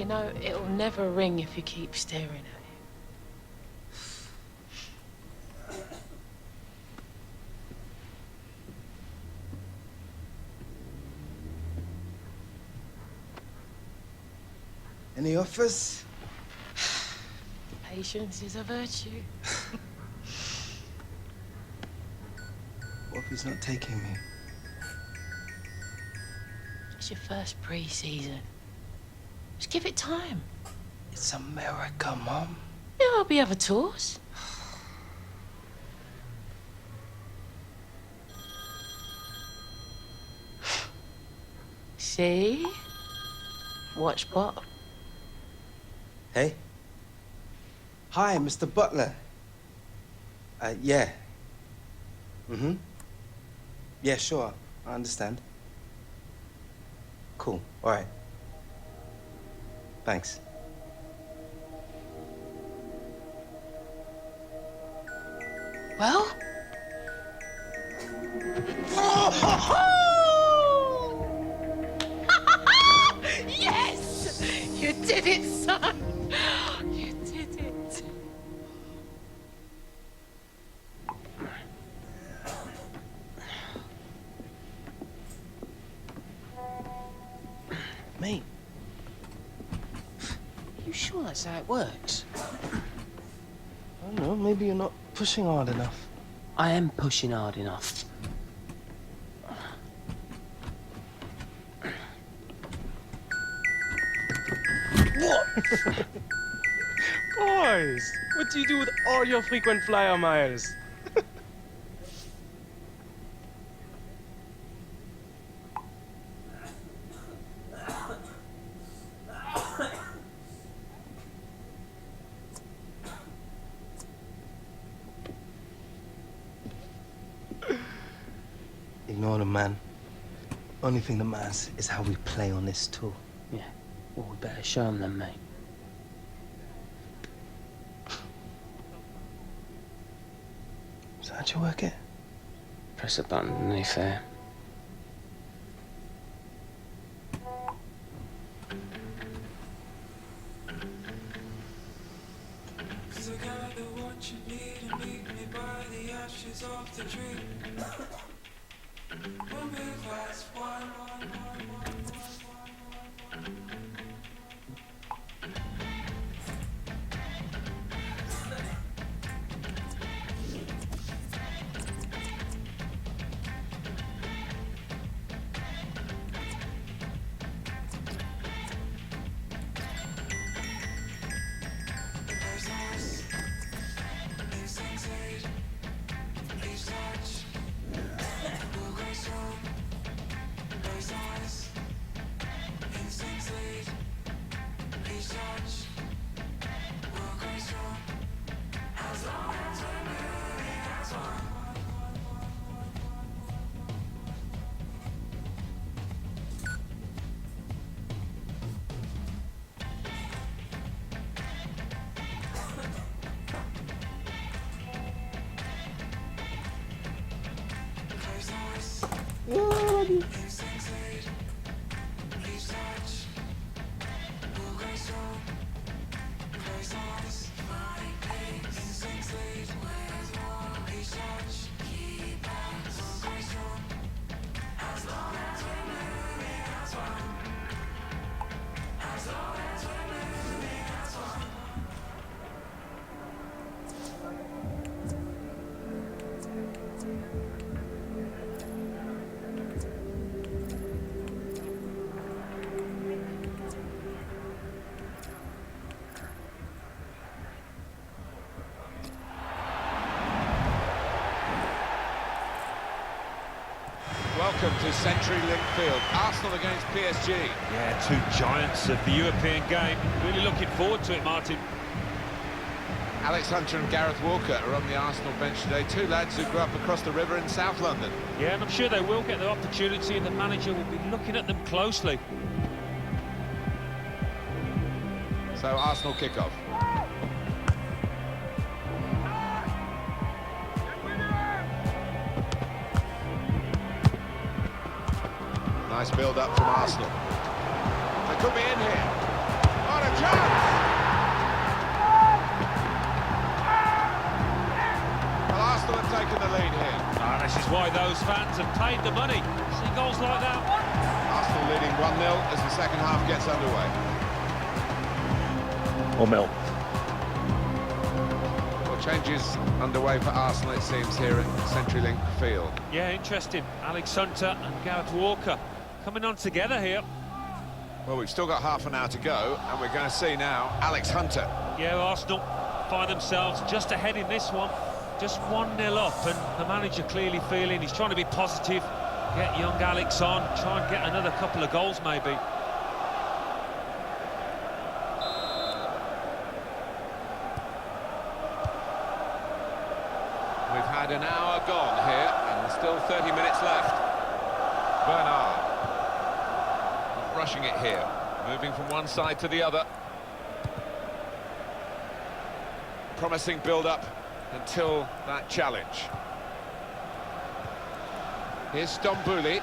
know, it'll never ring if you keep staring at it. Any offers? Patience is a virtue. What if he's not taking me? It's your first pre-season. Just give it time. It's America, Mom. Yeah, there'll be other tours. See? Watch bottom. Hey? Hi, Mr. Butler. Yeah. Mm-hmm. Yeah, sure. I understand. Cool. All right. Thanks. Well? Yes! You did it, son! You did it. Mate, you sure that's how it works? I don't know, maybe you're not pushing hard enough. I am pushing hard enough. What? Boys, what do you do with all your frequent flyer miles? Ignore them, man. Only thing that matters is how we play on this tour. Yeah, well, we better show them then, mate. So how'd you work it? Press a button underneath there. Welcome to CenturyLink Field. Arsenal against PSG. Yeah, two giants of the European game. Really looking forward to it, Martin. Alex Hunter and Gareth Walker are on the Arsenal bench today. Two lads who grew up across the river in South London. Yeah, and I'm sure they will get their opportunity, and the manager will be looking at them closely. So Arsenal kick-off. Nice build-up from Arsenal. They could be in here. What a chance! Well, Arsenal have taken the lead here. Ah, this is why those fans have paid the money. See goals like that. Arsenal leading 1-0 as the second half gets underway. Or Mel. Well, changes underway for Arsenal, it seems, here at CenturyLink Field. Yeah, interesting. Alex Hunter and Gareth Walker coming on together here. Well, we've still got half an hour to go, and we're going to see now Alex Hunter. Yeah, Arsenal find themselves just ahead in this one. Just 1-0 up, and the manager clearly feeling he's trying to be positive, get young Alex on, try and get another couple of goals maybe. We've had an hour gone here, and still 30 minutes left. Bernard. Not rushing it here, moving from one side to the other. Promising build-up until that challenge. Here's Stambouli.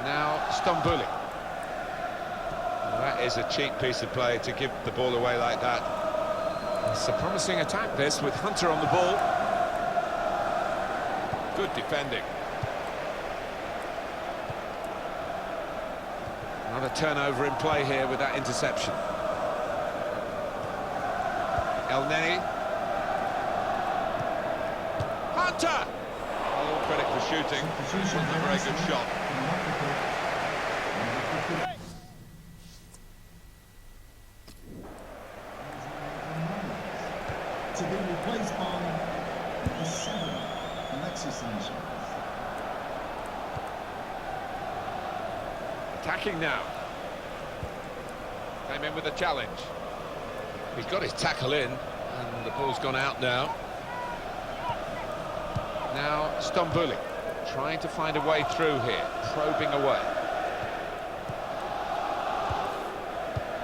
Now Stambouli. Well, that is a cheap piece of play to give the ball away like that. It's a promising attack, this, with Hunter on the ball. Good defending. Another turnover in play here with that interception. El Neni. Hunter! All credit for shooting. Wasn't a very good shot. To be replaced by the 7, Alexis Sanchez. Attacking now. Came in with a challenge. He's got his tackle in, and the ball's gone out now. Now Stambouli, trying to find a way through here, probing away.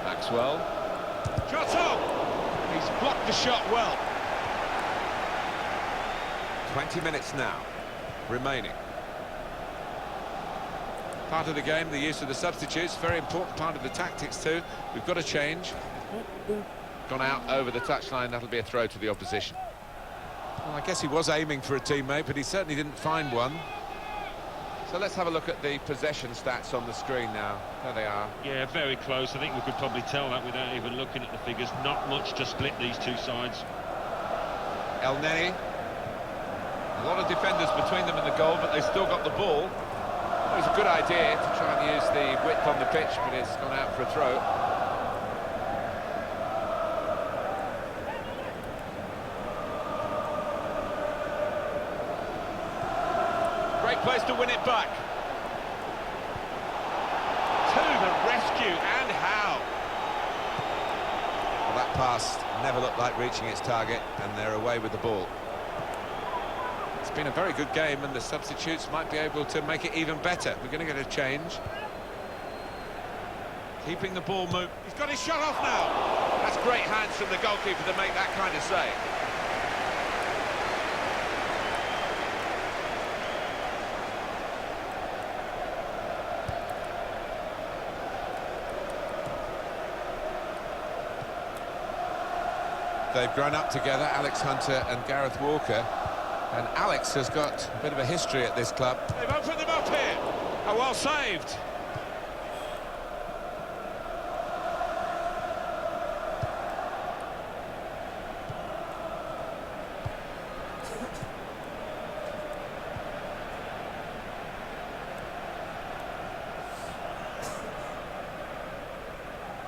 Maxwell. Shot up! He's blocked the shot well. 20 minutes now, remaining. Part of the game, the use of the substitutes, very important part of the tactics too. We've got a change. Gone out over the touchline, that'll be a throw to the opposition. Well, I guess he was aiming for a teammate, but he certainly didn't find one. So let's have a look at the possession stats on the screen now. There they are. Yeah, very close. I think we could probably tell that without even looking at the figures. Not much to split these two sides. El Neni. A lot of defenders between them and the goal, but they still got the ball. It was a good idea to try and use the width on the pitch, but it's gone out for a throw. Great place to win it back. To the rescue, and how? Well, that pass never looked like reaching its target, and they're away with the ball. It's been a very good game, and the substitutes might be able to make it even better. We're going to get a change. Keeping the ball moving. He's got his shot off now. That's great hands from the goalkeeper to make that kind of save. They've grown up together, Alex Hunter and Gareth Walker. And Alex has got a bit of a history at this club. They've opened them up here. Oh, well saved.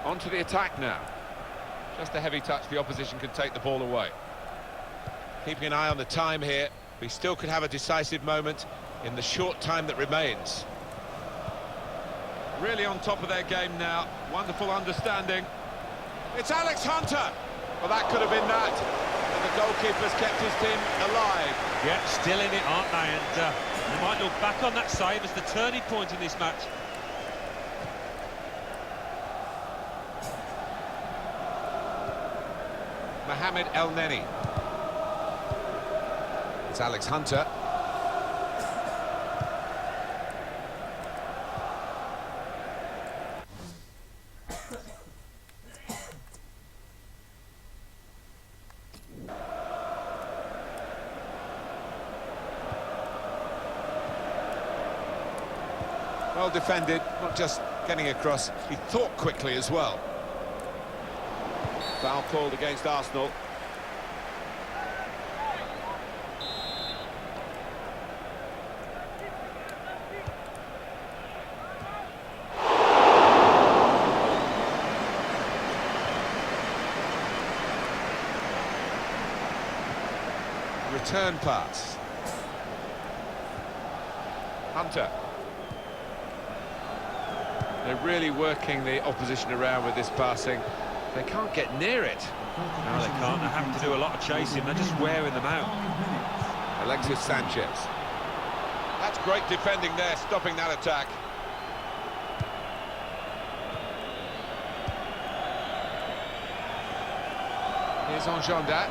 On to the attack now. Just a heavy touch, the opposition can take the ball away. Keeping an eye on the time here, we still could have a decisive moment in the short time that remains. Really on top of their game now, wonderful understanding. It's Alex Hunter! Well, that could have been that, but the goalkeeper's kept his team alive. Yeah, still in it, aren't they? And they might look back on that save as the turning point in this match. Mohamed El Neni. It's Alex Hunter. Well defended, not just getting across, he thought quickly as well. Foul called against Arsenal. Return pass. Hunter. They're really working the opposition around with this passing. They can't get near it. No, they can't. They're having to do a lot of chasing. They're just wearing them out. Alexis Sanchez. That's great defending there, stopping that attack. Here's Onjonda.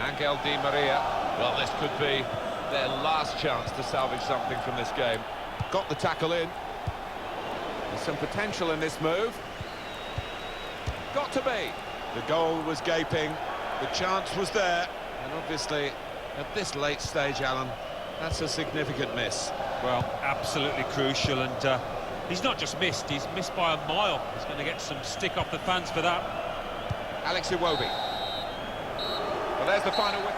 Angel Di Maria. Well, this could be their last chance to salvage something from this game. Got the tackle in. There's some potential in this move. Got to be. The goal was gaping. The chance was there. And obviously, at this late stage, Alan, that's a significant miss. Well, absolutely crucial. And he's not just missed, he's missed by a mile. He's going to get some stick off the fans for that. Alex Iwobi. Well, there's the final win.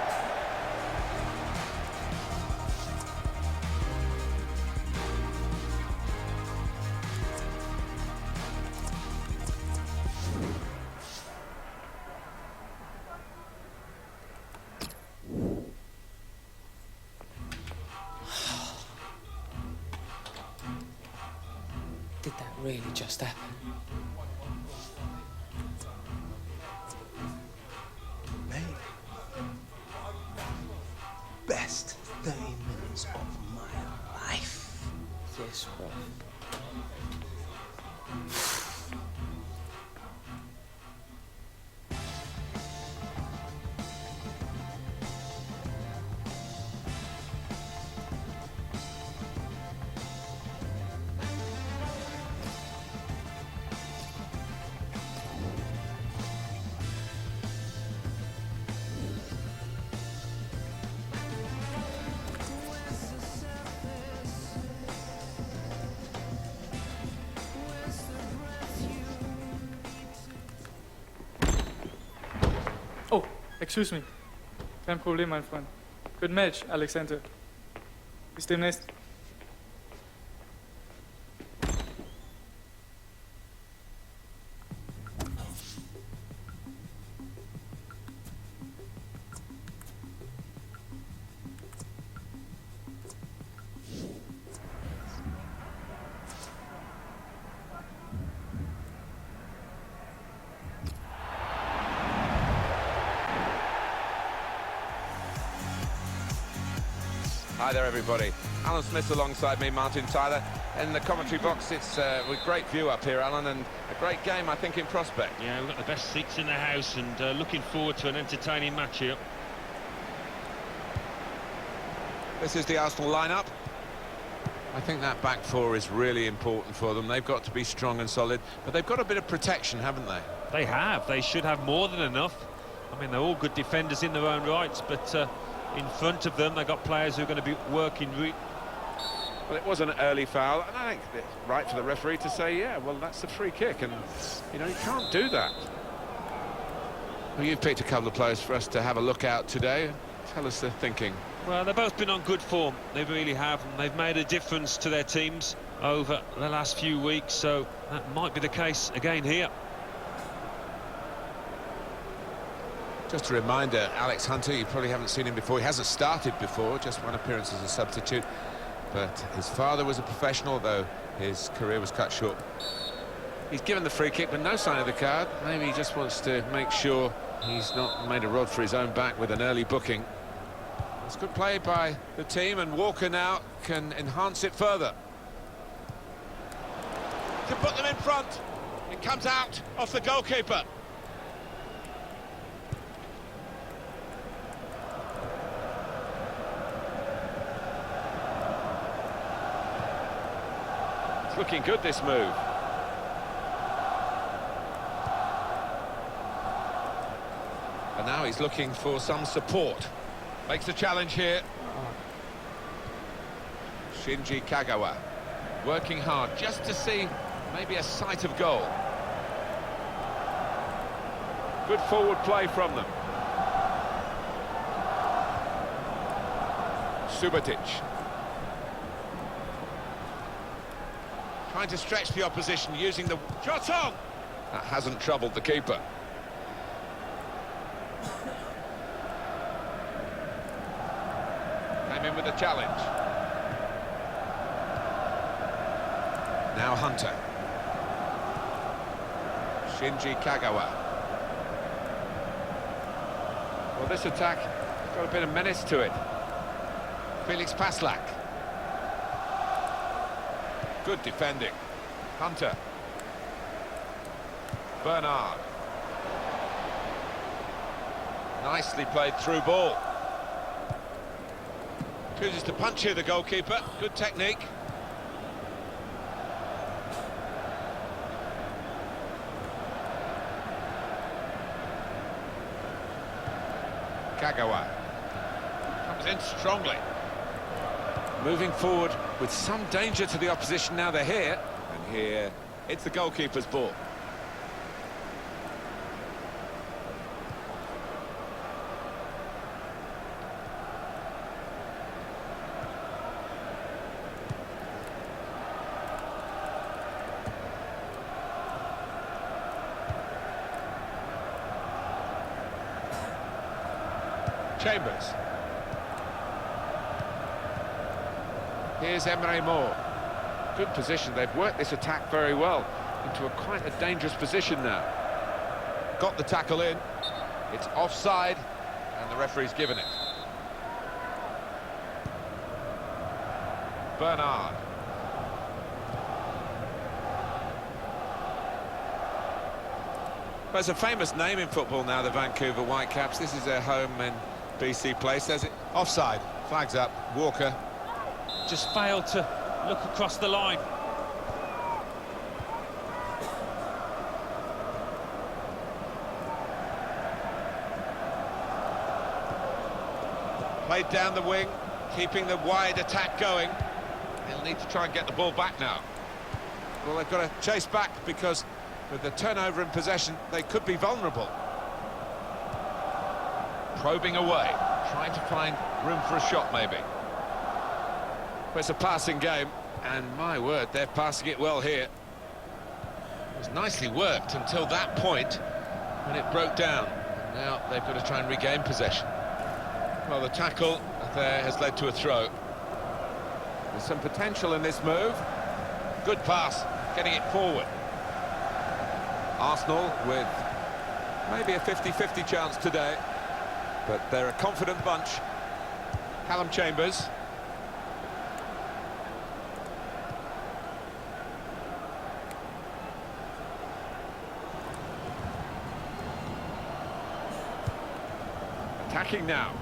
Did that really just happen? Mate. Best 30 minutes of my life. Yes, Rob. Oh, excuse me. Kein Problem, mein Freund. Good match, Alexander. Bis demnächst. Hi there, everybody. Alan Smith alongside me, Martin Tyler. In the commentary box, it's with great view up here, Alan, and a great game, I think, in prospect. Yeah, we've got the best seats in the house and looking forward to an entertaining match here. This is the Arsenal lineup. I think that back four is really important for them. They've got to be strong and solid, but they've got a bit of protection, haven't they? They have. They should have more than enough. I mean, they're all good defenders in their own rights, but in front of them, they've got players who are going to be working. Well, it was an early foul, and I think it's right for the referee to say, yeah, well, that's a free kick, and, you know, you can't do that. Well, you've picked a couple of players for us to have a look at today. Tell us the thinking. Well, they've both been on good form. They really have, and they've made a difference to their teams over the last few weeks, so that might be the case again here. Just a reminder, Alex Hunter, you probably haven't seen him before. He hasn't started before, just one appearance as a substitute. But his father was a professional, though his career was cut short. He's given the free kick, but no sign of the card. Maybe he just wants to make sure he's not made a rod for his own back with an early booking. It's good play by the team, and Walker now can enhance it further. To put them in front. It comes out off the goalkeeper. It's looking good, this move. And now he's looking for some support. Makes the challenge here. Shinji Kagawa, working hard just to see maybe a sight of goal. Good forward play from them. Subotic. Trying to stretch the opposition using the... Shot on! That hasn't troubled the keeper. Came in with a challenge. Now Hunter. Shinji Kagawa. Well, this attack has got a bit of menace to it. Felix Paslak. Good defending. Hunter. Bernard. Nicely played through ball. Chooses to punch here, the goalkeeper. Good technique. Kagawa. Comes in strongly. Moving forward with some danger to the opposition now they're here. And here, it's the goalkeeper's ball. Chambers. Here's Emre Moore. Good position. They've worked this attack very well into quite a dangerous position now. Got the tackle in. It's offside, and the referee's given it. Bernard. There's a famous name in football now, the Vancouver Whitecaps. This is their home in BC Place. There's it. Offside. Flags up. Walker. Just failed to look across the line. Played down the wing, keeping the wide attack going. They'll need to try and get the ball back now. Well, they've got to chase back because with the turnover in possession, they could be vulnerable. Probing away, trying to find room for a shot maybe. Well, it's a passing game, and my word, they're passing it well here. It was nicely worked until that point when it broke down. Now they've got to try and regain possession. Well, the tackle there has led to a throw. There's some potential in this move. Good pass, getting it forward. Arsenal with maybe a 50-50 chance today, but they're a confident bunch. Callum Chambers. Attacking now.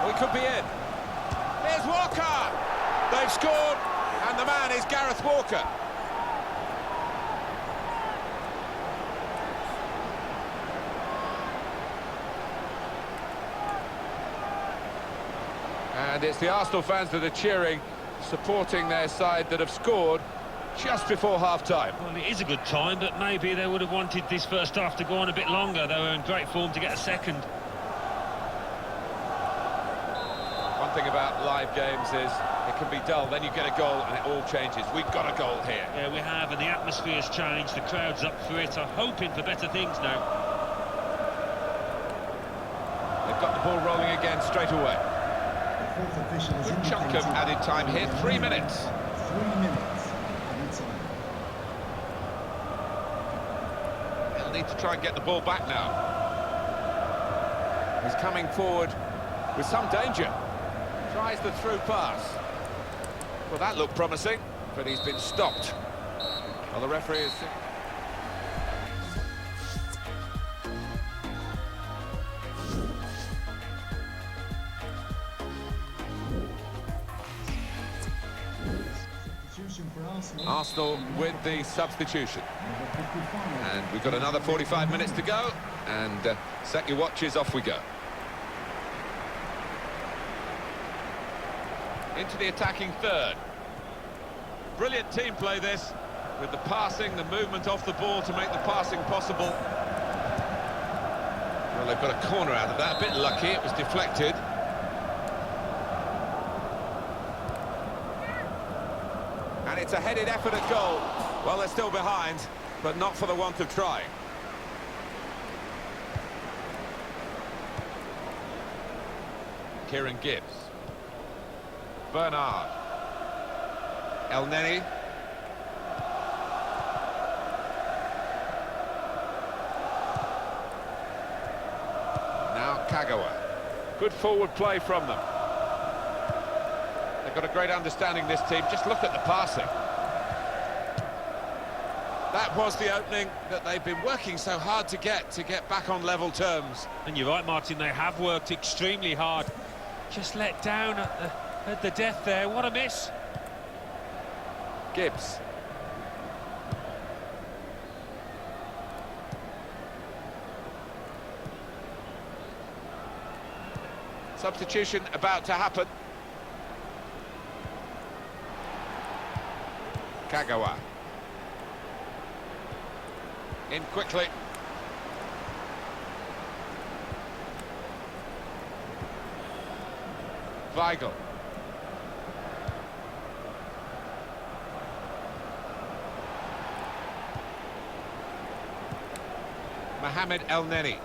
We could be in. Here's Walker! They've scored, and the man is Gareth Walker. And it's the Arsenal fans that are cheering, supporting their side that have scored just before half-time. Well, it is a good time, but maybe they would have wanted this first half to go on a bit longer. They were in great form to get a second. One thing about live games is it can be dull, then you get a goal and it all changes. We've got a goal here. Yeah, we have, and the atmosphere's changed. The crowd's up for it. I'm hoping for better things now. They've got the ball rolling again straight away. The fourth official has Good chunk of indicated added time here, 3 minutes. 3 minutes added time. They'll need to try and get the ball back now. He's coming forward with some danger. Tries the through pass. Well, that looked promising, but he's been stopped. Well, the referee is... Substitution for Arsenal. Arsenal with the substitution. Number 55. And we've got another 45 minutes to go, and set your watches, off we go. into the attacking third. Brilliant team play this, with the passing, the movement off the ball to make the passing possible. Well, they've got a corner out of that, a bit lucky, it was deflected. And it's a headed effort at goal. Well, they're still behind, but not for the want of trying. Kieran Gibbs. Bernard. El Neni. Now Kagawa. Good forward play from them. They've got a great understanding, this team. Just look at the passing. That was the opening that they've been working so hard to get back on level terms. And you're right, Martin, they have worked extremely hard. Just let down at the death there. What a miss. Gibbs. Substitution about to happen. Kagawa. In quickly. Weigl. Mohamed El Neni.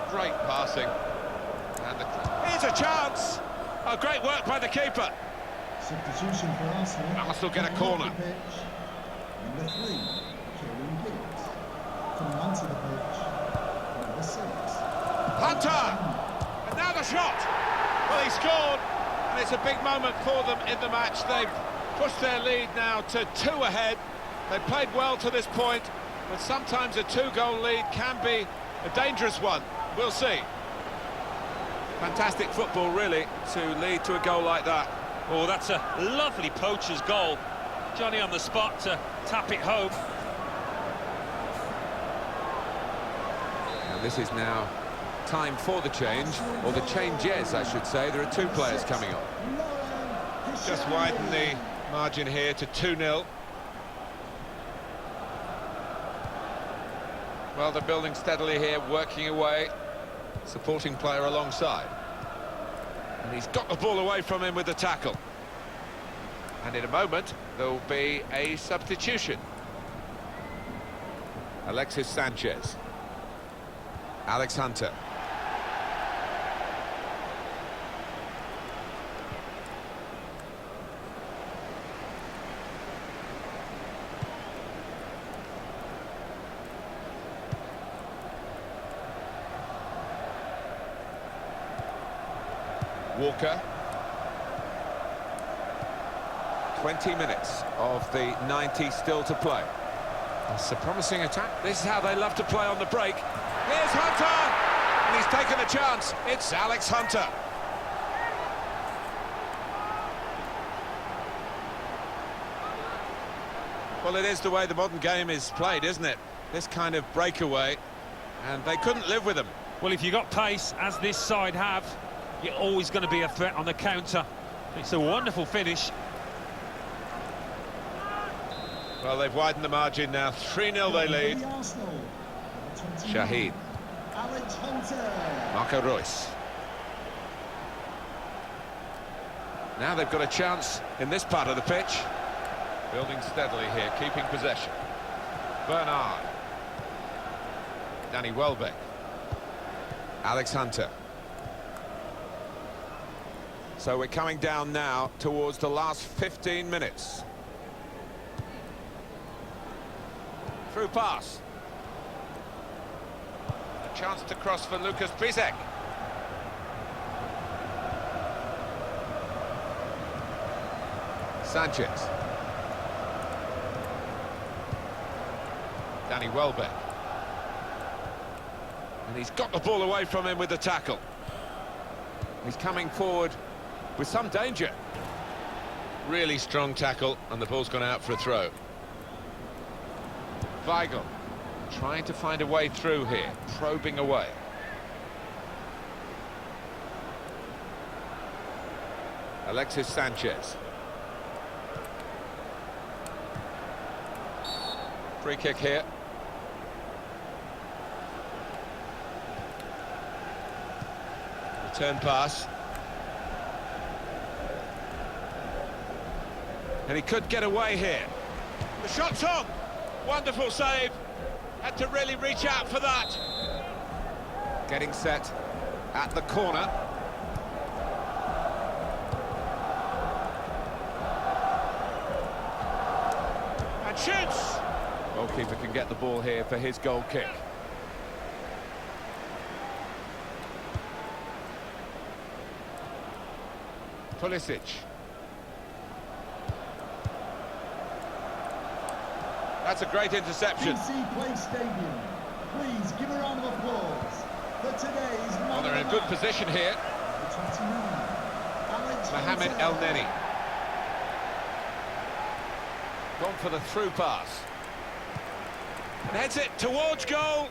Great passing. And here's a chance. Oh, great work by the keeper. Substitution for Arsenal. Arsenal get a corner. Off the pitch, number 3, Kieran Gibbs. Coming onto the pitch, number 6. Hunter! And now the shot! Well, he scored, and it's a big moment for them in the match. They've pushed their lead now to 2 ahead. They've played well to this point, but sometimes a 2-goal lead can be a dangerous one. We'll see. Fantastic football, really, to lead to a goal like that. Oh, that's a lovely poacher's goal. Johnny on the spot to tap it home. And this is now time for the change, or the changes, I should say. There are 2 players coming on. Just widen the margin here to 2-0. Well, they're building steadily here, working away. Supporting player alongside. And he's got the ball away from him with the tackle. And in a moment, there'll be a substitution. Alexis Sanchez. Alex Hunter. Walker. 20 minutes of the 90 still to play. It's a promising attack. This is how they love to play on the break. Here's Hunter! And he's taken a chance. It's Alex Hunter. Well, it is the way the modern game is played, isn't it? This kind of breakaway. And they couldn't live with them. Well, if you've got pace, as this side have, you're always going to be a threat on the counter. It's a wonderful finish. Well, they've widened the margin now. 3-0 they lead. Shaheen. Alex Hunter. Marco Reus. Now they've got a chance in this part of the pitch. Building steadily here, keeping possession. Bernard. Danny Welbeck. Alex Hunter. So we're coming down now towards the last 15 minutes. Through pass. A chance to cross for Lucas Piszczek. Sanchez. Danny Welbeck. And he's got the ball away from him with the tackle. He's coming forward with some danger. Really strong tackle, and the ball's gone out for a throw. Weigl trying to find a way through here, probing away. Alexis Sanchez. Free kick here. Return pass. And he could get away here. The shot's on! Wonderful save. Had to really reach out for that. Getting set at the corner. And shoots! Goalkeeper can get the ball here for his goal kick. Pulisic. That's a great interception. BC Place Stadium. Please give a round of applause for today's man. Well, they're in a good position here. Number 29, Alex Mohamed Hunter. El Neni. Gone for the through pass. And heads it towards goal.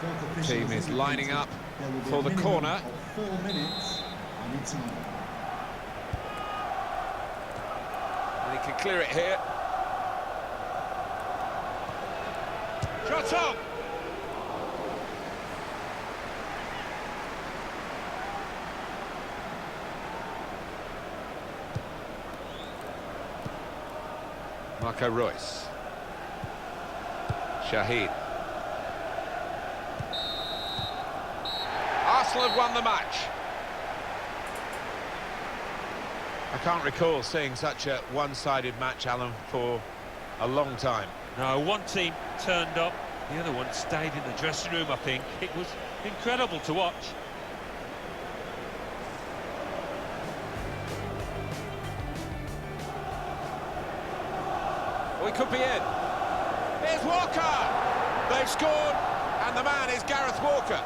The fourth The official team has is lining indicated up there will be for a the minimum corner. of 4 minutes added time. And he can clear it here. Shot on! Marco Reus. Shahid. Arsenal have won the match. I can't recall seeing such a one-sided match, Alan, for a long time. No, one team turned up, the other one stayed in the dressing room, I think. It was incredible to watch. We could be in. Here's Walker! They've scored, and the man is Gareth Walker.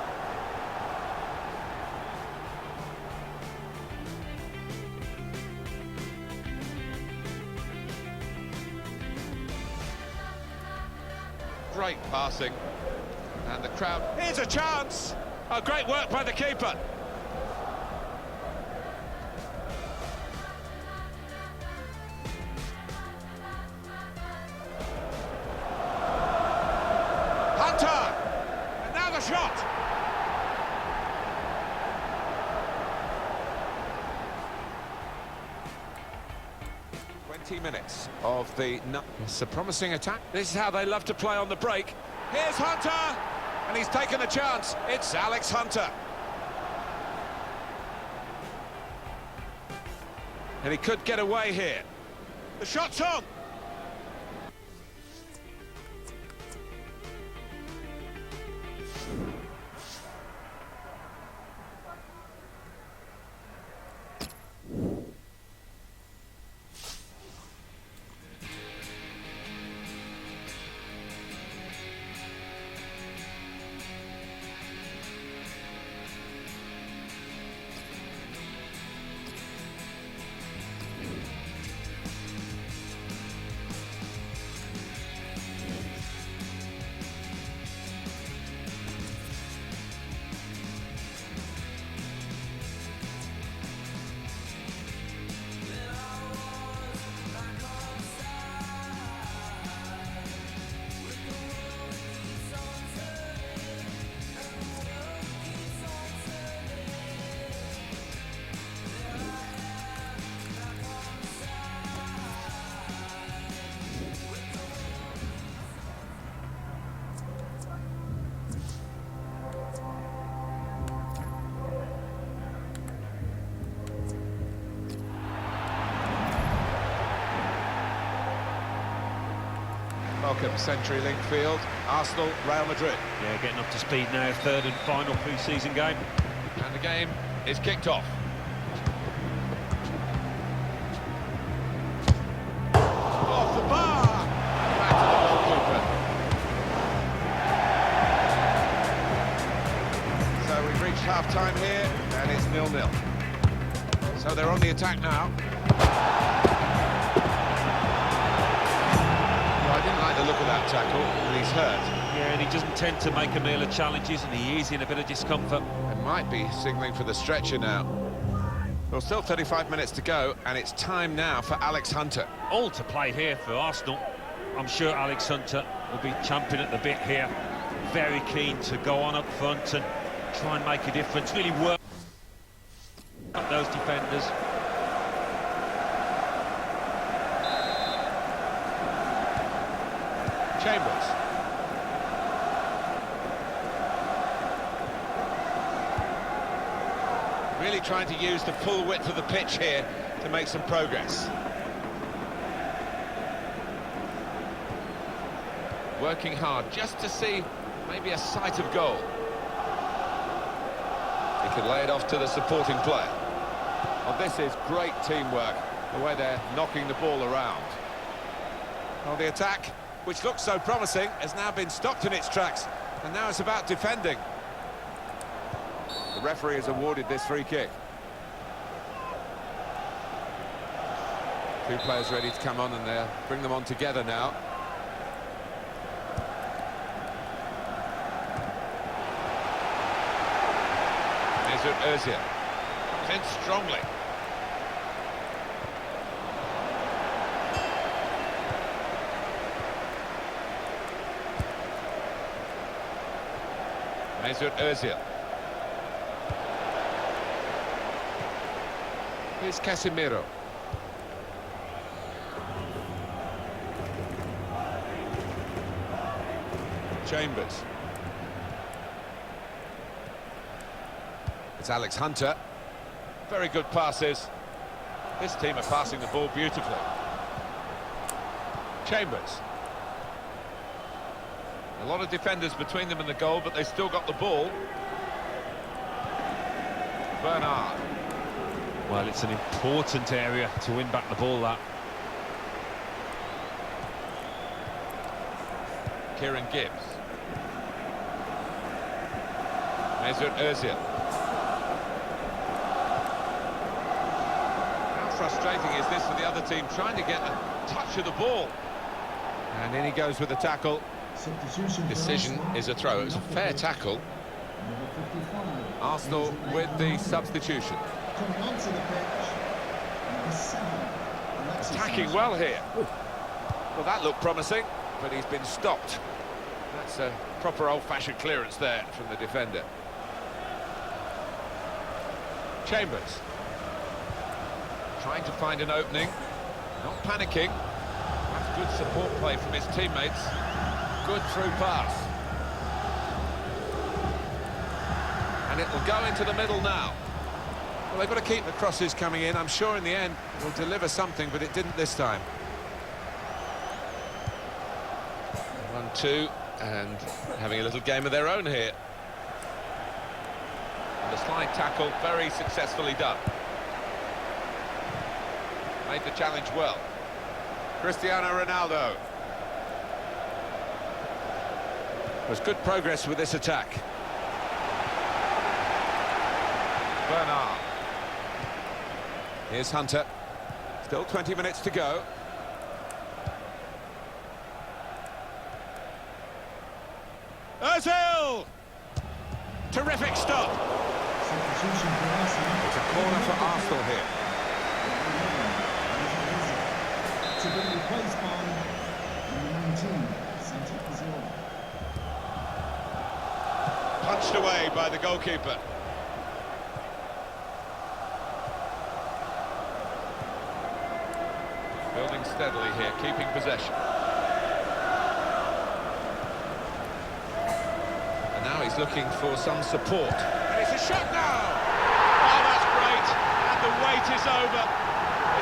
Great passing. And the crowd... Here's a chance! Oh, great work by the keeper. Hunter! And now the shot! Minutes of the... It's a promising attack. This is how they love to play on the break. Here's Hunter! And he's taken a chance. It's Alex Hunter. And he could get away here. The shot's on! Welcome, CenturyLink Field, Arsenal, Real Madrid. Yeah, getting up to speed now, third and final pre-season game. And the game is kicked off. Off the bar! Back to the goalkeeper. So we've reached half-time here, and it's 0-0. So they're on the attack now. I didn't like the look of that tackle, and he's hurt. Yeah, and he doesn't tend to make a meal of challenges, and he is in a bit of discomfort. It might be signalling for the stretcher now. Well, still 35 minutes to go, and it's time now for Alex Hunter. All to play here for Arsenal. I'm sure Alex Hunter will be champing at the bit here. Very keen to go on up front and try and make a difference. Really work up those defenders. Chambers. Really trying to use the full width of the pitch here to make some progress. Working hard just to see maybe a sight of goal. He can lay it off to the supporting player. Well, this is great teamwork, the way they're knocking the ball around. Well, the attack, which looked so promising, has now been stopped in its tracks, and now it's about defending. The referee has awarded this free kick. Two players ready to come on, and they'll bring them on together now. Mesut Özil comes in strongly. Mesut Özil. Here's Casemiro. Chambers. It's Alex Hunter. Very good passes. This team are passing the ball beautifully. Chambers. A lot of defenders between them and the goal, but they still got the ball. Bernard. Well, it's an important area to win back the ball, that. Kieran Gibbs. Mesut Özil. How frustrating is this for the other team, trying to get a touch of the ball? And in he goes with the tackle. Decision is a throw. It was a fair tackle. Arsenal with the substitution. Coming onto the pitch, number 7. Attacking well here. Well, that looked promising, but he's been stopped. That's a proper old-fashioned clearance there from the defender. Chambers. Trying to find an opening. Not panicking. That's good support play from his teammates. Good through pass. And it'll go into the middle now. Well, they've got to keep the crosses coming in. I'm sure in the end it will deliver something, but it didn't this time. 1-2, and having a little game of their own here. And the slide tackle, very successfully done. Made the challenge well. Cristiano Ronaldo. There's good progress with this attack. Bernard. Here's Hunter. Still 20 minutes to go. Özil! Terrific stop. It's a corner for Arsenal here. To be replaced by number 19, Santi Cazorla. Punched away by the goalkeeper. Building steadily here, keeping possession. And now he's looking for some support. And it's a shot now! Oh, that's great! And the wait is over.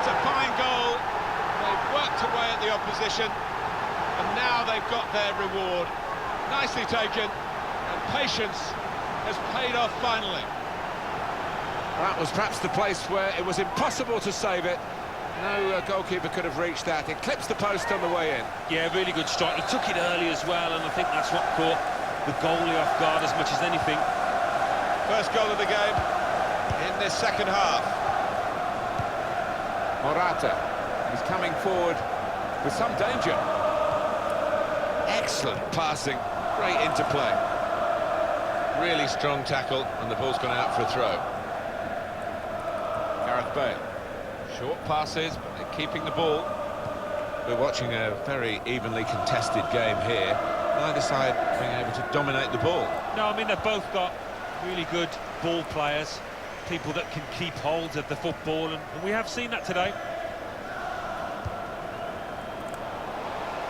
It's a fine goal. They've worked away at the opposition. And now they've got their reward. Nicely taken. And patience has paid off finally. That was perhaps the place where it was impossible to save it. No goalkeeper could have reached that. It clips the post on the way in. Yeah, really good strike. He took it early as well, and I think that's what caught the goalie off guard as much as anything. First goal of the game in this second half. Morata is coming forward with some danger. Excellent passing, great interplay. Really strong tackle, and the ball's gone out for a throw. Gareth Bale. Short passes, but they're keeping the ball. We're watching a very evenly contested game here. Neither side being able to dominate the ball. No, I mean, they've both got really good ball players, people that can keep hold of the football, and we have seen that today.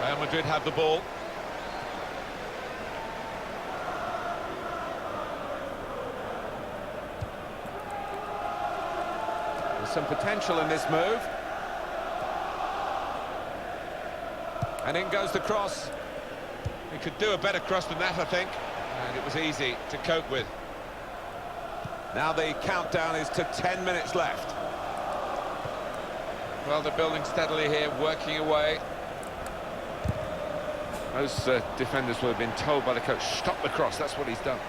Real Madrid have the ball. There's some potential in this move. And in goes the cross. He could do a better cross than that, I think. And it was easy to cope with. Now the countdown is to 10 minutes left. Well, they're building steadily here, working away. Those defenders will have been told by the coach, stop the cross. That's what he's done.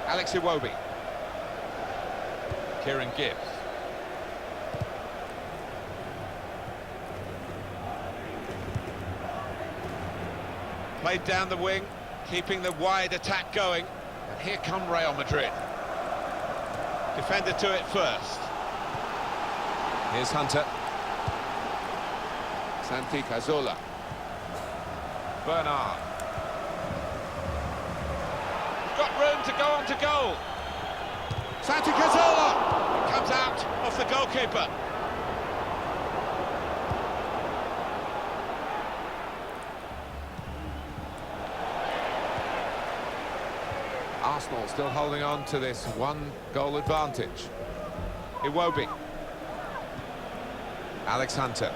Alex Iwobi. Kieran Gibbs. Played down the wing, keeping the wide attack going. And here come Real Madrid. Defender to it first. Here's Hunter. Santi Cazorla. Bernard. Got room to go on to goal. Santi Cazorla comes out off the goalkeeper. Arsenal still holding on to this one-goal advantage. Iwobi. Alex Hunter.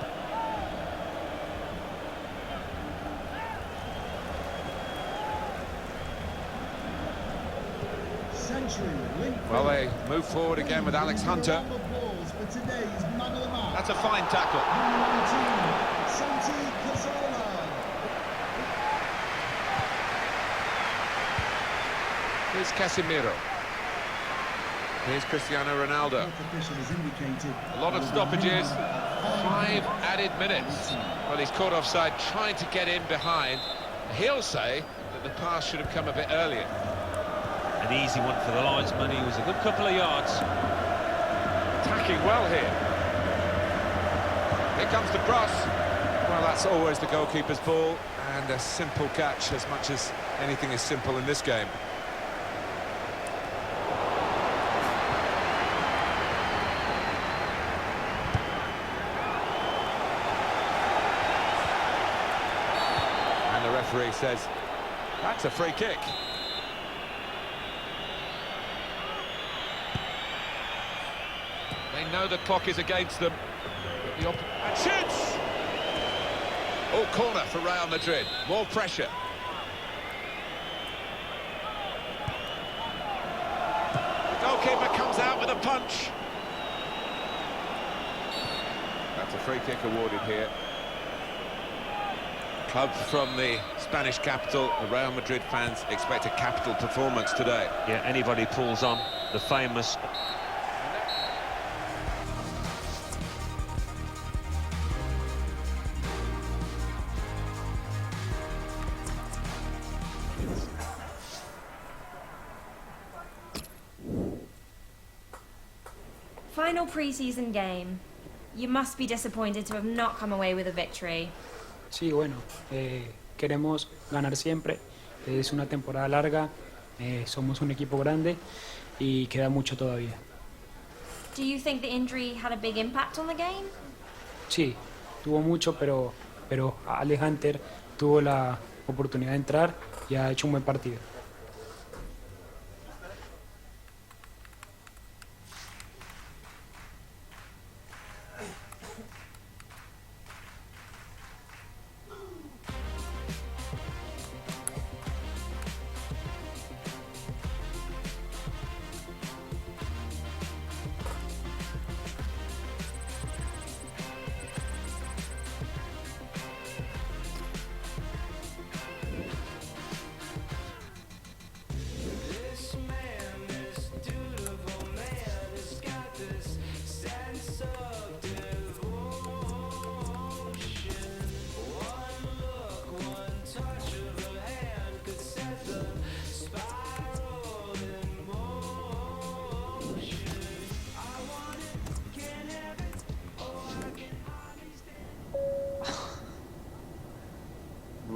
Well, they move forward again with Alex Hunter. That's a fine tackle. Here's Casemiro. Here's Cristiano Ronaldo. A lot of stoppages, 5 added minutes. Well, he's caught offside, trying to get in behind. He'll say that the pass should have come a bit earlier. An easy one for the linesman. He was a good couple of yards. Attacking well here. Here comes the cross. Well, that's always the goalkeeper's ball, and a simple catch, as much as anything is simple in this game. And the referee says, that's a free kick. They know the clock is against them. And shoots! Oh, corner for Real Madrid. More pressure. The goalkeeper comes out with a punch. That's a free kick awarded here. Club from the Spanish capital, the Real Madrid fans expect a capital performance today. Yeah, anybody pulls on the famous... Final pre-season game. You must be disappointed to have not come away with a victory. Sí, bueno, queremos ganar siempre. Es una temporada larga, somos un equipo grande y queda mucho todavía. Do you think the injury had a big impact on the game? Sí, tuvo mucho, pero Alex Hunter tuvo la oportunidad de entrar y ha hecho un buen partido.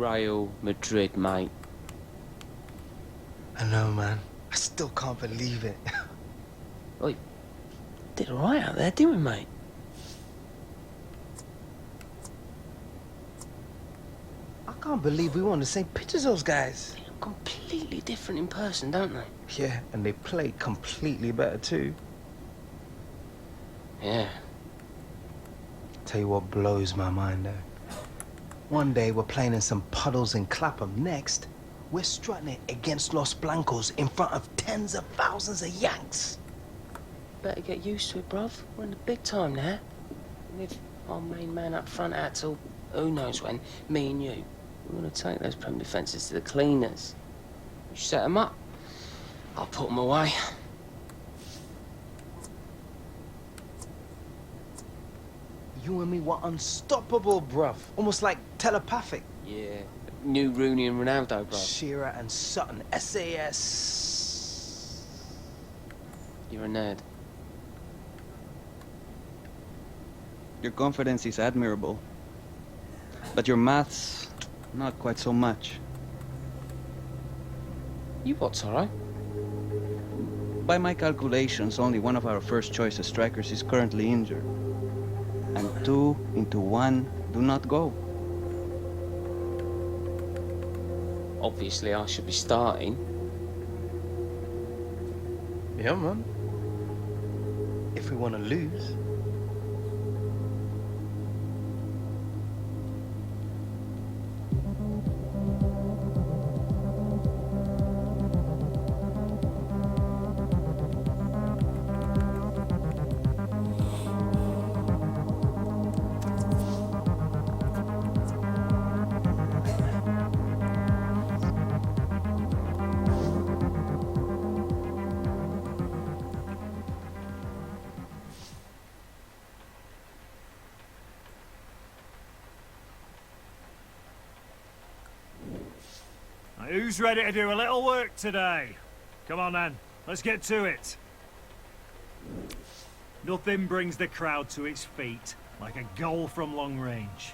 Real Madrid, mate. I know, man. I still can't believe it. Oi, did all right out there, didn't we, mate? I can't believe we were on the same pitch as those guys. They look completely different in person, don't they? Yeah, and they play completely better too. Yeah. Tell you what blows my mind though. One day we're playing in some puddles in Clapham. Next, we're strutting it against Los Blancos in front of tens of thousands of Yanks. Better get used to it, bruv. We're in the big time now. And if our main man up front out till who knows when, me and you, we're gonna take those Prem defences to the cleaners. You set them up, I'll put them away. You and me were unstoppable, bruv. Almost like telepathic. Yeah, new Rooney and Ronaldo, bruv. Shearer and Sutton, SAS. You're a nerd. Your confidence is admirable, but your maths, not quite so much. You what's alright? By my calculations, only one of our first choice strikers is currently injured. And 2 into 1 do not go. Obviously, I should be starting. Yeah, man. If we want to lose. Who's ready to do a little work today? Come on then, let's get to it. Nothing brings the crowd to its feet like a goal from long range.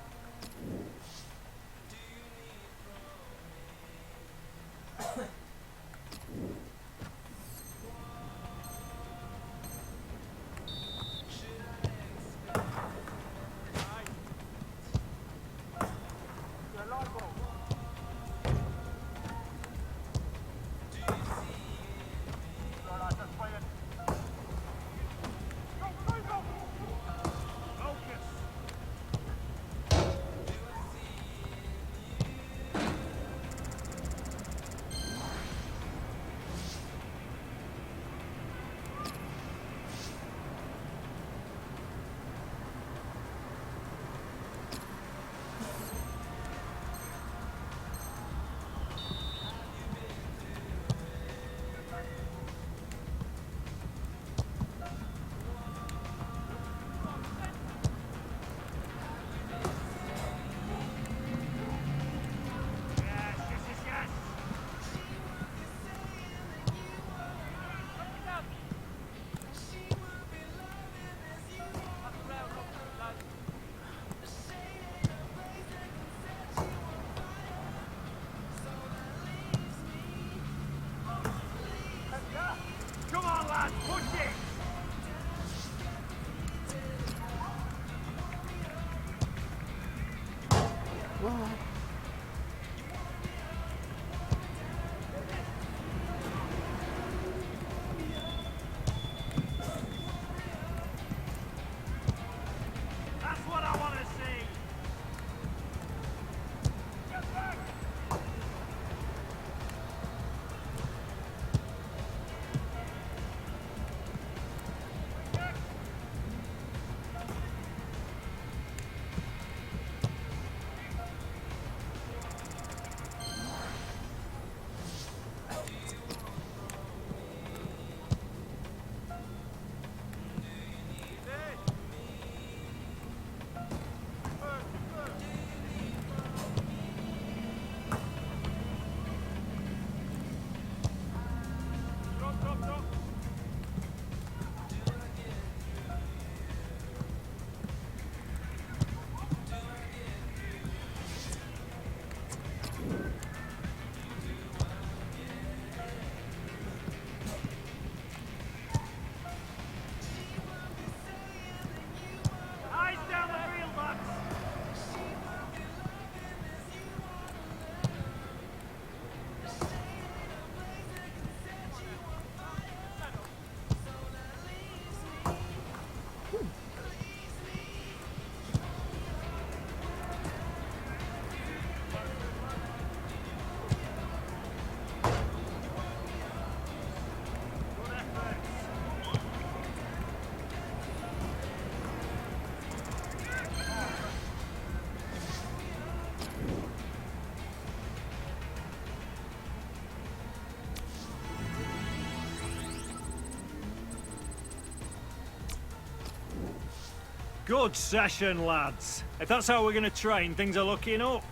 Good session, lads. If that's how we're going to train, things are looking up.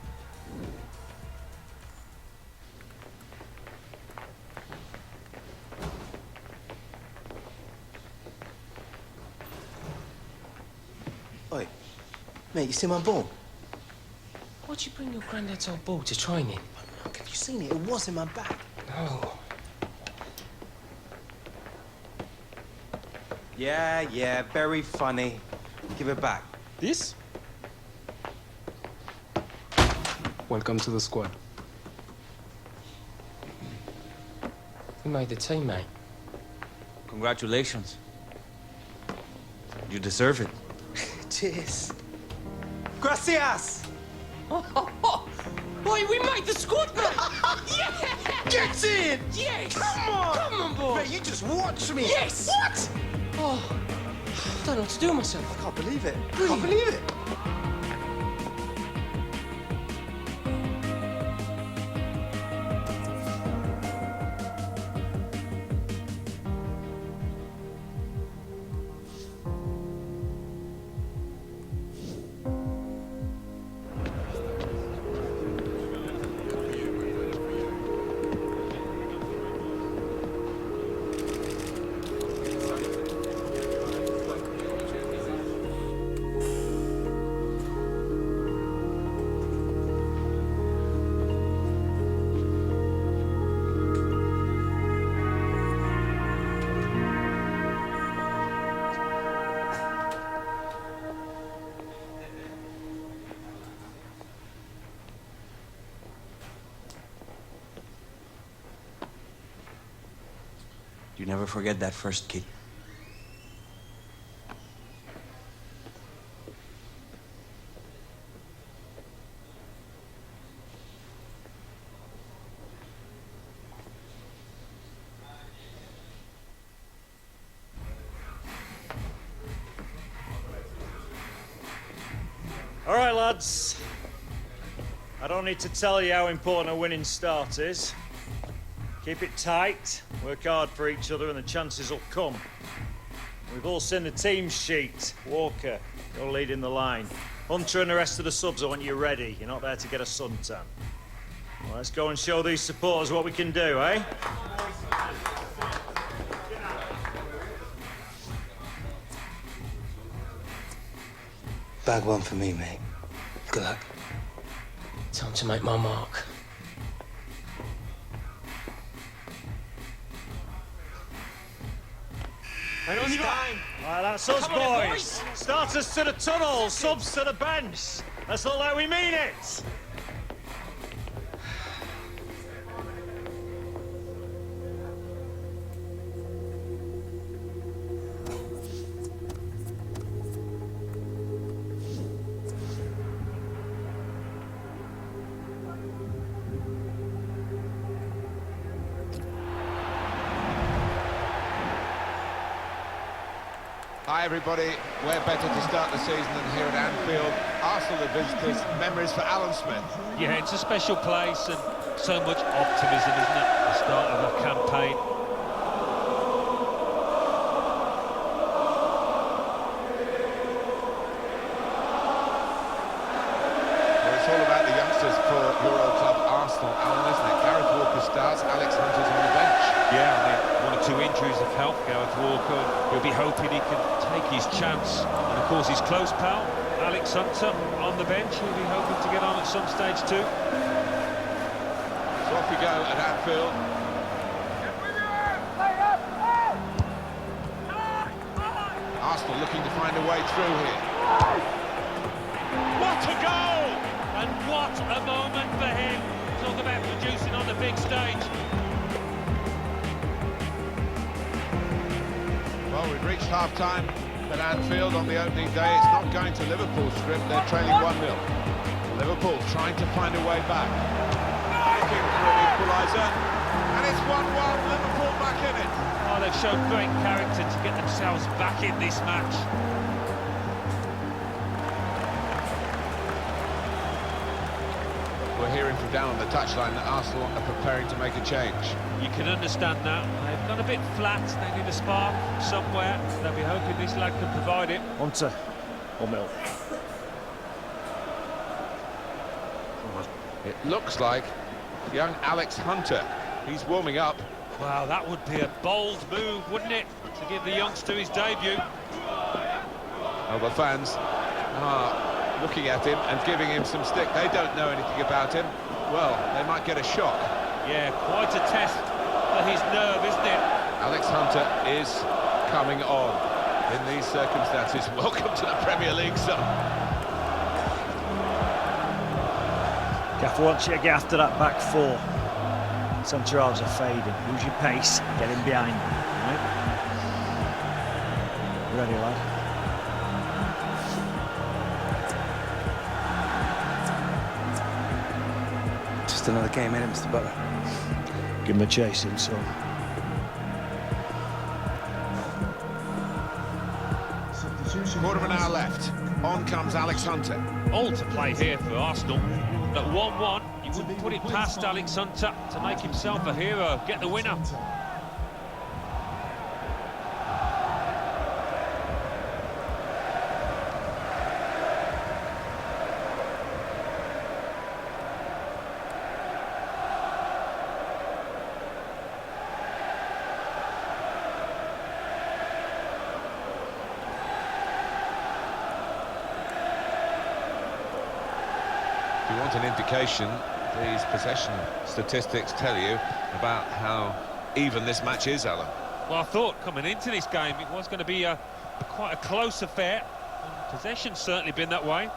Oi, mate, you see my ball? Why'd you bring your granddad's old ball to training? Look, have you seen it? It was in my bag. No. Yeah, very funny. Give it back. This? Welcome to the squad. You made the team, mate. Congratulations. You deserve it. Cheers. Gracias! Boy, we made the squad, mate! Yeah! Get in! Yes! Come on! Come on, boy! Mate, you just watch me! Yes! What? Oh, I don't know what to do with myself. I can't believe it. I can't believe it. You never forget that first kick. All right, lads. I don't need to tell you how important a winning start is. Keep it tight, work hard for each other, and the chances will come. We've all seen the team sheet. Walker, you're leading the line. Hunter and the rest of the subs, I want you ready. You're not there to get a suntan. Well, let's go and show these supporters what we can do, eh? Bag one for me, mate. Good luck. Time to make my mark. Hang on, time. All right, that's us, boys. Starters to the tunnel, subs to the bench. Let's look like we mean it. Hi everybody, where better to start the season than here at Anfield? Arsenal the visitors, memories for Alan Smith. Yeah, it's a special place and so much optimism, isn't it? The start of a campaign. Well, it's all about the youngsters for your old club Arsenal, Alan, isn't it? Gareth Walker starts, Alex Hunter's on the bench. Yeah, I mean, 1 or 2 injuries have helped Gareth Walker. He'll be hoping he can take his chance. And of course, his close pal, Alex Hunter, on the bench. He'll be hoping to get on at some stage too. So off we go at Anfield. Arsenal looking to find a way through here. What a goal! And what a moment for him. Talk about producing on the big stage. Well, we've reached half-time at Anfield on the opening day. It's not going to Liverpool's script. They're trailing 1-0. Liverpool trying to find a way back. Looking for an equaliser. And it's 1-1. Liverpool back in it. Oh, they've shown great character to get themselves back in this match. We're hearing from down on the touchline that Arsenal are preparing to make a change. You can understand that. They've gone a bit flat. They need a spark somewhere. They'll be hoping this lad can provide it. Hunter, or milk? It looks like young Alex Hunter. He's warming up. Wow, that would be a bold move, wouldn't it? To give the youngster his debut. Well, the fans are looking at him and giving him some stick. They don't know anything about him. Well, they might get a shock. Yeah, quite a test for his nerve, isn't it? Alex Hunter is coming on in these circumstances. Welcome to the Premier League, son. Gaffer wants you to get after that back four. Centre halves are fading. Use your pace. Get in behind them. Right? Ready, lad? Just another game, ain't it, Mr. Butler? Give him a chasing, son. Quarter of an hour left. On comes Alex Hunter. All to play here for Arsenal. At 1-1, you wouldn't put it past Alex Hunter to make himself a hero, get the winner. If you want an indication, these possession statistics tell you about how even this match is, Alan. Well, I thought coming into this game it was going to be quite a close affair. And possession's certainly been that way.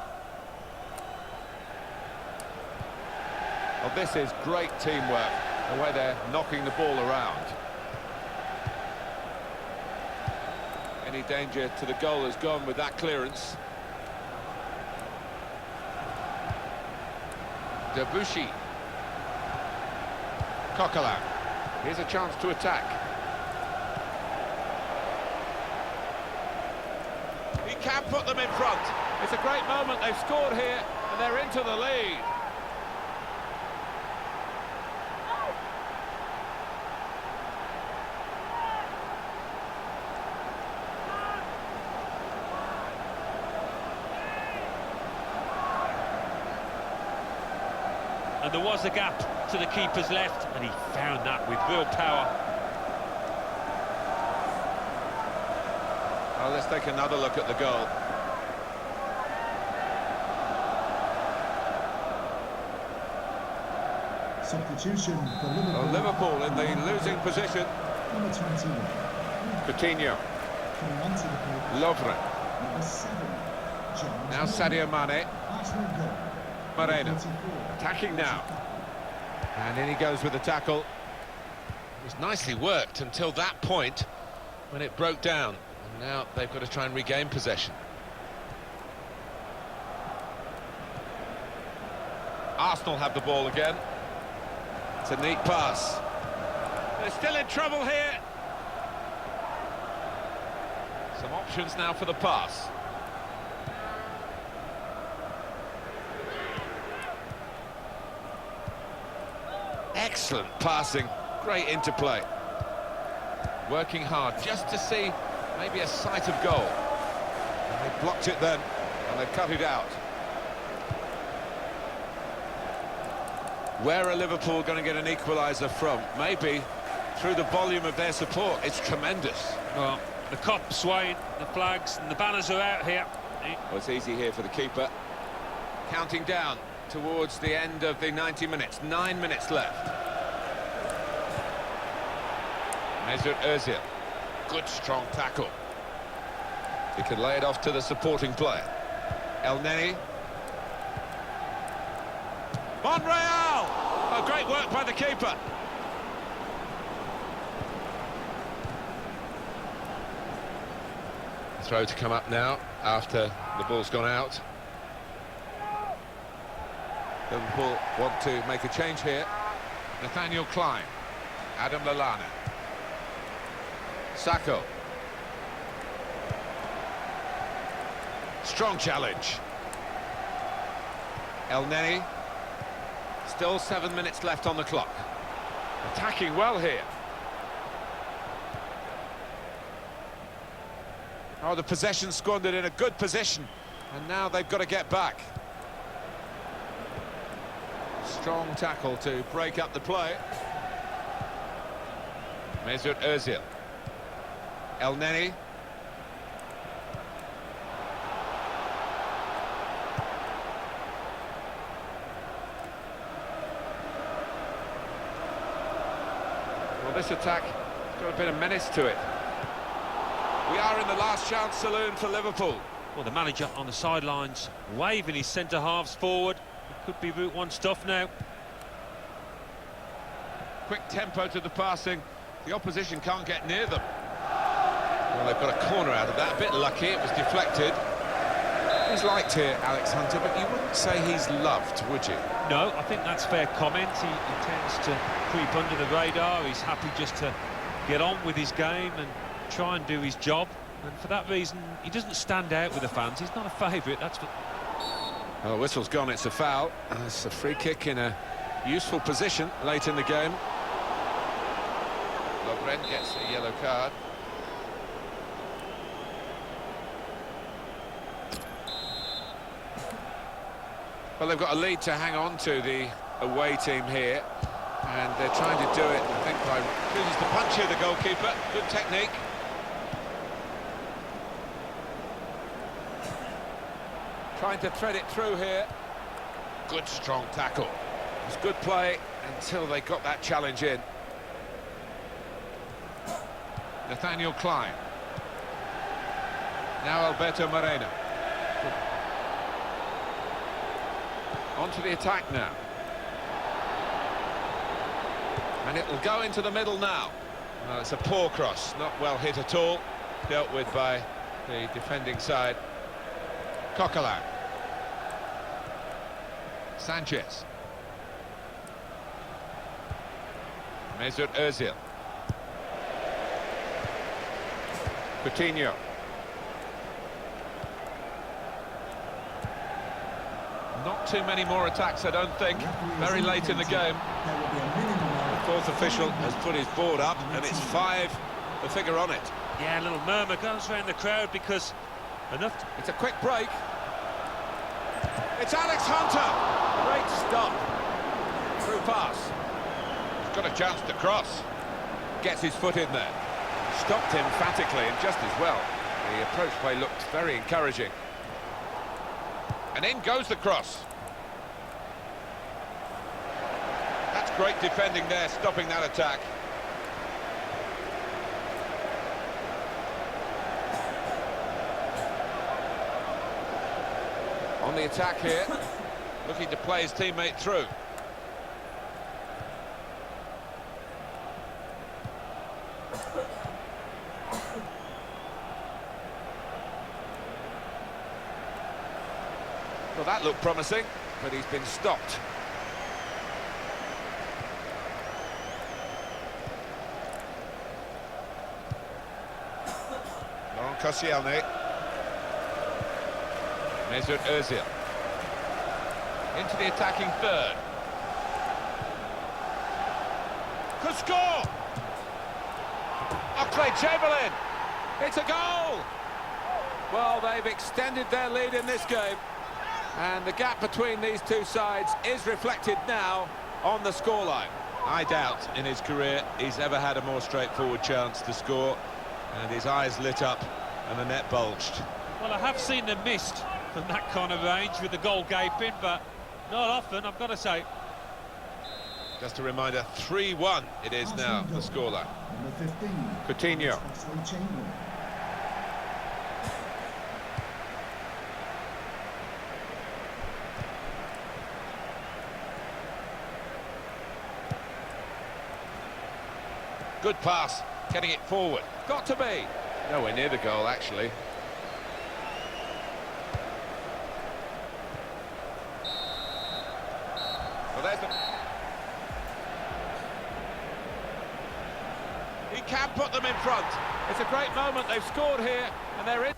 Well, this is great teamwork, the way they're knocking the ball around. Any danger to the goal has gone with that clearance. Debussy. Coquelin. Here's a chance to attack. He can put them in front. It's a great moment. They've scored here and they're into the lead. And there was a gap to the keeper's left, and he found that with real power. Well, let's take another look at the goal. Substitution for Liverpool. Well, Liverpool in the losing position. Number 21. Coutinho. Coming onto the pitch. Lovren. Number 7. James Now Sadio Mane. Arsenal goal. Moreno. 34. Attacking now. And in he goes with the tackle. It was nicely worked until that point when it broke down. And now they've got to try and regain possession. Arsenal have the ball again. It's a neat pass. They're still in trouble here. Some options now for the pass. Excellent passing, great interplay. Working hard just to see maybe a sight of goal. And they blocked it then, and they cut it out. Where are Liverpool going to get an equaliser from? Maybe through the volume of their support. It's tremendous. Well, the cop's swaying, the flags and the banners are out here. Well, it's easy here for the keeper. Counting down towards the end of the 90 minutes. 9 minutes left. Mesut Ozil. Good strong tackle. He can lay it off to the supporting player. El Neni. Monreal! Oh, great work by the keeper. Throw to come up now after the ball's gone out. Liverpool want to make a change here. Nathaniel Klein. Adam Lallana. Sacco. Strong challenge. El Neni. Still 7 minutes left on the clock. Attacking well here. Oh, the possession squandered in a good position And now they've got to get back. Strong tackle to break up the play. Mesut Özil. El Neni. Well, this attack has got a bit of menace to it. We are in the last chance saloon for Liverpool. Well, the manager on the sidelines waving his centre-halves forward. It could be Route 1 stuff now. Quick tempo to the passing. The opposition can't get near them. Well, they've got a corner out of that. A bit lucky, it was deflected. He's liked here, Alex Hunter, but you wouldn't say he's loved, would you? No, I think that's fair comment. He tends to creep under the radar. He's happy just to get on with his game and try and do his job. And for that reason, he doesn't stand out with the fans. He's not a favourite, that's what... Well, the whistle's gone, it's a foul. It's a free kick in a useful position late in the game. Lovren gets a yellow card. Well, they've got a lead to hang on to, the away team here. And they're trying to do it, I think, by... chooses to punch here, the goalkeeper. Good technique. Trying to thread it through here. Good strong tackle. It was good play until they got that challenge in. Nathaniel Klein. Now Alberto Moreno. On to the attack now. And it'll go into the middle now. Well, it's a poor cross, not well hit at all. Dealt with by the defending side. Coquelin. Sanchez. Mesut Özil. Coutinho. Not too many more attacks, I don't think. Very late in the game. The fourth official has put his board up, and it's 5, the figure on it. Yeah, a little murmur goes around the crowd because enough... It's a quick break. It's Alex Hunter! Great stop. Through pass. He's got a chance to cross. Gets his foot in there. Stopped emphatically and just as well. The approach play looked very encouraging. And in goes the cross. That's great defending there, stopping that attack. On the attack here, looking to play his teammate through. Well, that looked promising, but he's been stopped. Laurent Koscielny. Mesut Özil. Into the attacking third. Could score! Oxlade-Chamberlain! It's a goal! Well, they've extended their lead in this game. And the gap between these two sides is reflected now on the scoreline. I doubt in his career he's ever had a more straightforward chance to score. And his eyes lit up and the net bulged. Well, I have seen them missed from that kind of range with the goal gaping, but not often, I've got to say. Just a reminder, 3-1 it is now, the scoreline. Coutinho. Good pass, getting it forward. Got to be. Nowhere near the goal, actually. Well, there's the... He can put them in front. It's a great moment. They've scored here, and they're in.